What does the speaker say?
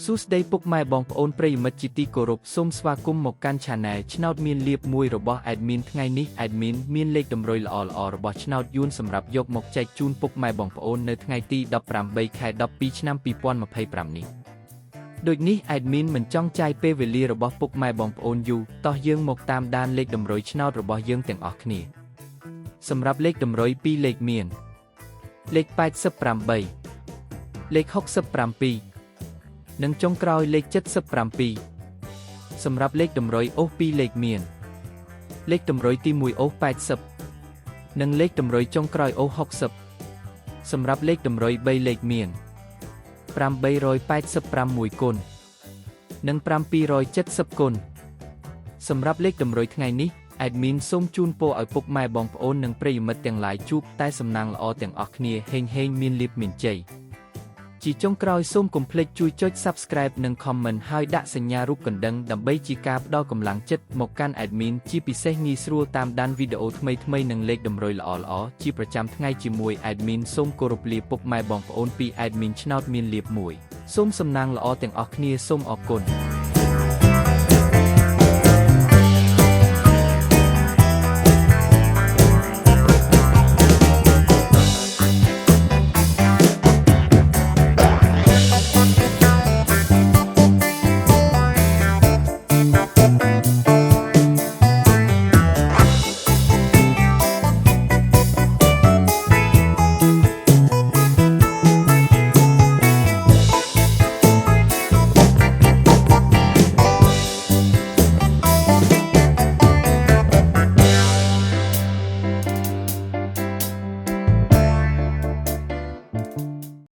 សួស្តីពុកម៉ែបងប្អូនប្រិយមិត្តជាទីគោរពសូមស្វាគមន៍មកកាន់ Channel ឆ្នោតមានលៀបមួយរបស់ Admin ថ្ងៃនេះ Admin មានលេខតម្រុយល្អៗរបស់ឆ្នោតយួនសម្រាប់យកមកចែកជូនពុកម៉ែបងប្អូននៅថ្ងៃទី18 ខែ 12 ឆ្នាំ 2025 នេះដូចនេះ Admin មិនចង់ចាយពេលវេលារបស់ពុកម៉ែបងប្អូនយូរតោះយើងមកតាមដានលេខតម្រុយឆ្នោតរបស់យើងទាំងអស់គ្នាសម្រាប់លេខតម្រុយ2លេខមានលេខ88លេខ67និងចុងក្រោយលេខ77សម្រាប់លេខតម្រុយអូស2លេខមានលេខតម្រុយទី1អូស80និងលេខតម្រុយចុងក្រោយអូស60សម្រាប់លេខតម្រុយ3លេខមាន886គុណនិង770គុណសម្រាប់លេខតម្រុយថ្ងៃនេះ Admin សូមជូនពរឲ្យពុកម៉ែបងប្អូននិងប្រិយមិត្តទាំងឡាយជួបតែសំណាងល្អទាំងអស់គ្នាហេងមានលាភមានជ័យជាចុងក្រោយសូមកុំភ្លេចជួយចុច Subscribe និង Comment ហើយដាក់សញ្ញារូបកណ្ដឹងដើម្បីជាការផ្ដល់កម្លាំងចិត្តមកកាន់ Admin ជាពិសេសងាយស្រួលតាមដានវីដេអូថ្មីៗនិងលេខតម្រុយល្អៗជាប្រចាំថ្ងៃជាមួយ Admin សូមគោរពលាពុកម៉ែបងប្អូនពី Admin ឆ្នោតមានលាភមួយសូមសំណាងល្អទាំងអស់គ្នាសូមអរគុណ